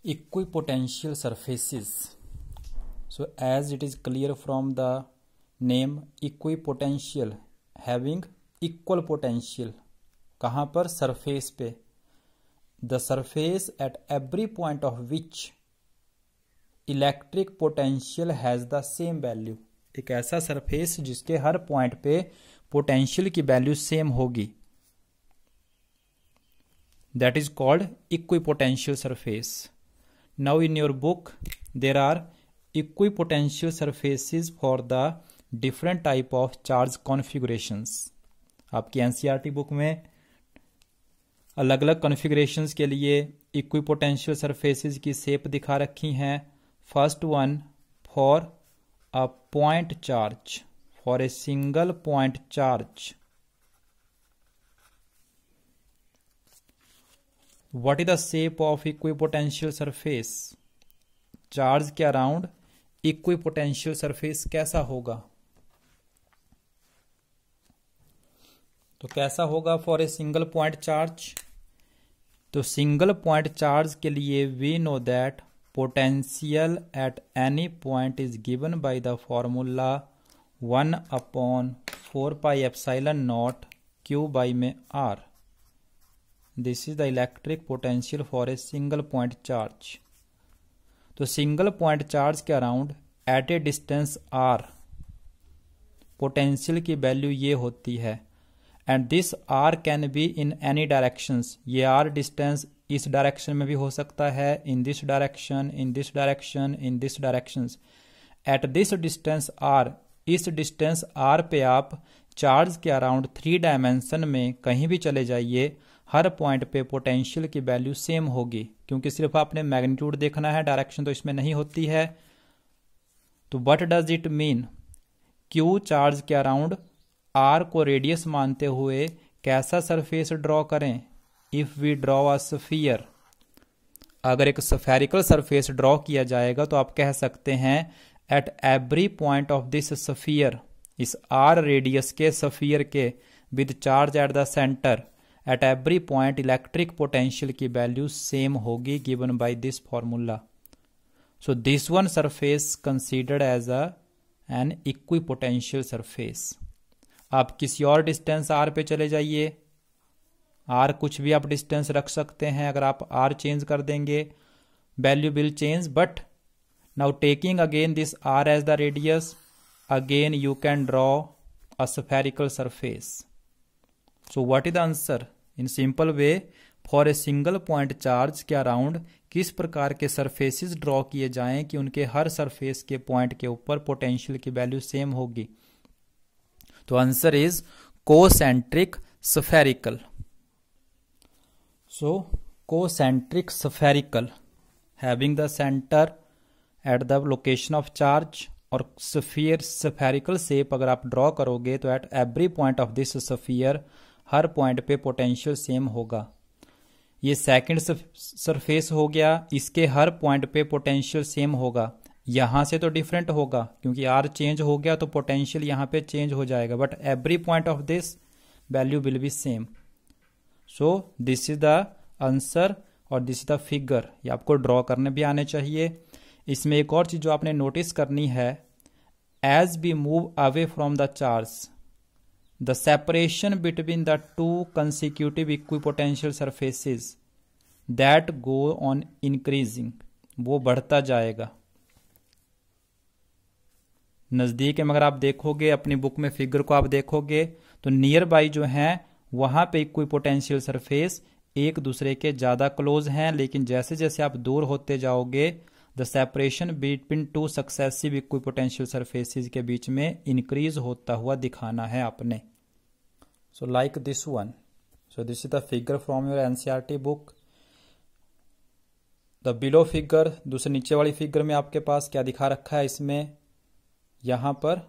Equipotential surfaces. So as it is clear from the name, equipotential, having equal potential. कहाँ पर? Surface पे. The surface at every point of which electric potential has the same value. एक ऐसा surface जिसके हर point पे potential की value same होगी. That is called equipotential surface. Now in your book there are equipotential surfaces for the different type of charge configurations. आपकी NCERT book में अलग अलग कॉन्फ़िगरेशंस के लिए इक्विपोटेंशियल सरफेसेस की शेप दिखा रखी हैं. First one for a point charge, for a single point charge. What is the shape of equipotential surface? Charge के अराउंड इक्विपोटेंशियल सरफेस कैसा होगा? तो कैसा होगा for a single point charge? तो सिंगल पॉइंट चार्ज के लिए we know that potential at any point is given by the formula 1/4πε0 Q by में R. This is the electric potential for a single point charge. तो single point charge के around at a distance R potential की value ये होती है. And this R can be in any directions. ये R distance इस direction में भी हो सकता है, in this direction, in this direction, in this directions. At this distance R, इस डिस्टेंस R पे आप चार्ज के अराउंड 3 डायमेंशन में कहीं भी चले जाइए, हर पॉइंट पे पोटेंशियल की वैल्यू सेम होगी. क्योंकि सिर्फ आपने मैग्नीट्यूड देखना है, डायरेक्शन तो इसमें नहीं होती है. तो what does it mean? Q charge के अराउंड आर को रेडियस मानते हुए कैसा सरफेस ड्रॉ करें? If we draw a sphere, अगर एक स्फेरिकल सरफेस ड्रॉ किया जाएगा तो आप कह सकते हैं at every point of this sphere, इस आर रेडियस के स्फीयर के with charge at the centre, at every point electric potential की वैल्यू सेम होगी given by this formula. So this one surface considered as an equipotential surface. आप किसी और distance R पे चले जाइए, R कुछ भी आप डिस्टेंस रख सकते हैं. अगर आप R चेंज कर देंगे value will change. But now taking again this R as the radius, again you can draw a spherical surface. So what is the answer? In simple way for a single point charge के around किस प्रकार के surfaces draw किए जाएं कि उनके हर surface के point के ऊपर पोटेंशियल की वैल्यू सेम होगी? तो answer is concentric spherical. So concentric spherical having the centre at the location of charge. और स्फीयर स्फेरिकल शेप अगर आप ड्रॉ करोगे तो at every point of this sphere, her point पे पोटेंशियल सेम होगा. ये सेकंड सरफेस हो गया, इसके हर पॉइंट पे पोटेंशियल सेम होगा. यहां से तो डिफरेंट होगा क्योंकि आर चेंज हो गया तो पोटेंशियल यहां पे चेंज हो जाएगा. But every point of this value will be same. So this is the answer और दिस इज द फिगर. ये आपको ड्रॉ करने भी आने चाहिए. इसमें एक और चीज जो आपने नोटिस करनी है, as we move away from the charge, the separation between the two consecutive equipotential surfaces that go on increasing, वो बढ़ता जाएगा. नजदीक में अगर आप देखोगे, अपनी बुक में फिगर को आप देखोगे तो नियर बाई जो हैं वहां पे इक्विपोटेंशियल सरफेस एक दूसरे के ज्यादा क्लोज हैं. लेकिन जैसे जैसे आप दूर होते जाओगे the separation between two successive equipotential surfaces के बीच में इंक्रीज होता हुआ दिखाना है आपने. So like this one. So this is the figure from your NCERT book. The below figure, दूसरे नीचे वाली फिगर में आपके पास क्या दिखा रखा है? इसमें यहां पर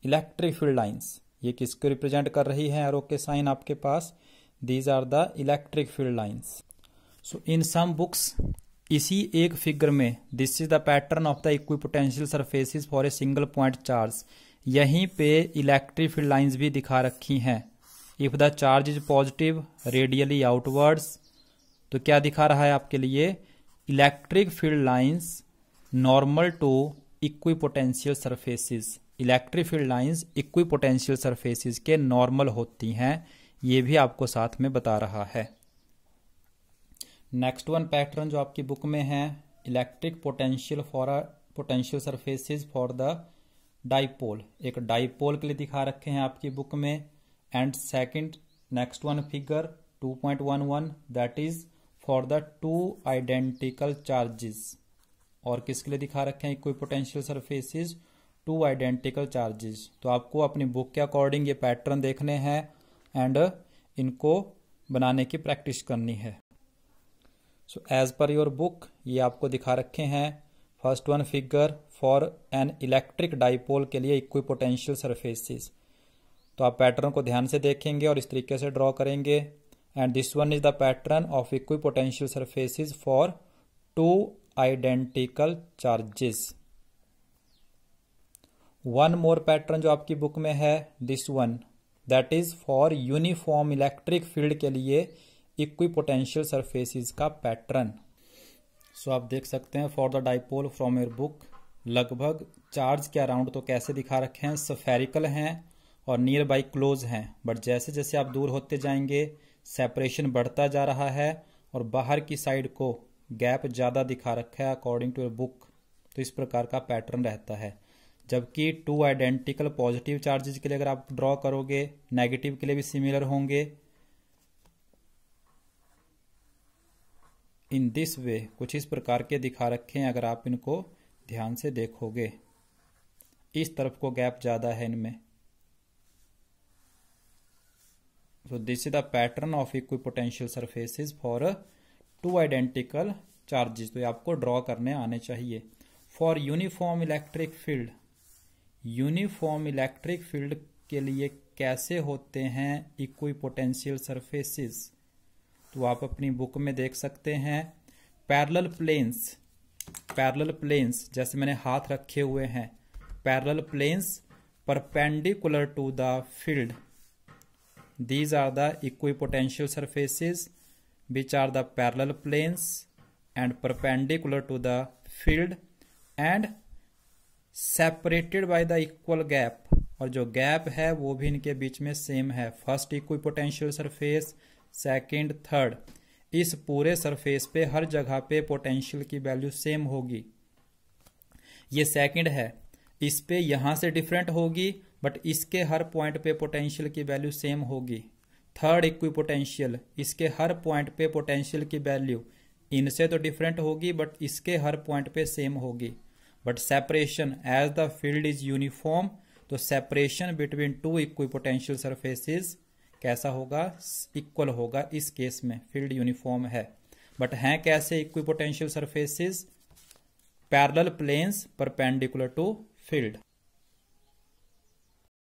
इलेक्ट्रिक फील्ड लाइंस, ये किसको रिप्रेजेंट कर रही है? एरो के साइन आपके पास. These are the electric field lines. So in some books इसी एक फिगर में this is the pattern of the equipotential surfaces for a single point charge, यहीं पे इलेक्ट्रिक फील्ड लाइंस भी दिखा रखी हैं. If the charge is positive radially outwards, तो क्या दिखा रहा है आपके लिए? Electric field lines normal to equipotential surfaces, electric field lines equipotential surfaces के नॉर्मल होती हैं, ये भी आपको साथ में बता रहा है। नेक्स्ट वन पैटर्न जो आपकी बुक में है, electric potential for a potential surfaces for the dipole, एक डाइपोल के लिए दिखा रखे हैं आपकी बुक में। And second next one figure 2.11 that is for the two identical charges, और किसके लिए दिखा रखे हैं equipotential surfaces, two identical charges. तो आपको अपनी बुक के अकॉर्डिंग ये पैटर्न देखने हैं एंड इनको बनाने की प्रैक्टिस करनी है। So as per your book ये आपको दिखा रखे हैं। First one figure for an electric dipole के लिए इक्विपोटेंशियल सरफेसेस। तो आप पैटर्न को ध्यान से देखेंगे और इस तरीके से ड्रॉ करेंगे। And this one is the pattern of equipotential surfaces for two identical charges. One more pattern जो आपकी बुक में है, this one that is for uniform electric field के लिए इक्विपोटेंशियल सरफेसेस का पैटर्न। सो आप देख सकते हैं for the dipole from your book, लगभग चार्ज के अराउंड तो कैसे दिखा रखे हैं, स्फेरिकल हैं और नियर बाई क्लोज हैं, बट जैसे जैसे आप दूर होते जाएंगे सेपरेशन बढ़ता जा रहा है और बाहर की साइड को गैप ज़्यादा दिखा रखा है अकॉर्डिंग टू योर बुक। तो इस प्रकार का पैटर्न रहता है। जबकि टू आइडेंटिकल पॉजिटिव चार्जेस के लिए अगर आप ड्रॉ करोगे, नेगेटिव के लिए भी सिमिलर होंगे। इन दिस वे कुछ इस प्रकार के दिखा रखे हैं, अगर आप इनको ध्यान से देखोगे इस तरफ को गैप ज्यादा है इनमें। So this is the pattern of equipotential surfaces for two identical charges। तो ये आपको ड्रॉ करने आने चाहिए। For uniform electric field, uniform electric field के लिए कैसे होते हैं इक्विपोटेंशियल सरफेसेस, तो आप अपनी बुक में देख सकते हैं। पैरेलल प्लेन्स, पैरेलल प्लेन्स जैसे मैंने हाथ रखे हुए हैं, parallel planes perpendicular to the field, these are the equipotential surfaces which are the parallel planes and perpendicular to the field and separated by the equal gap। और जो gap है वो भी इनके बीच में सेम है। First equipotential surface, second, third, इस पूरे सरफेस पे हर जगह पे पोटेंशियल की वैल्यू सेम होगी। ये सेकंड है, इस पे यहां से डिफरेंट होगी बट इसके हर पॉइंट पे पोटेंशियल की वैल्यू सेम होगी। थर्ड इक्विपोटेंशियल, इसके हर पॉइंट पे पोटेंशियल की वैल्यू इनसे तो डिफरेंट होगी बट इसके हर पॉइंट पे सेम होगी। But separation as the field is uniform, तो separation between two equipotential surfaces कैसा होगा, इक्वल होगा। इस केस में फील्ड यूनिफॉर्म है। बट हैं कैसे equipotential surfaces, parallel planes perpendicular to field.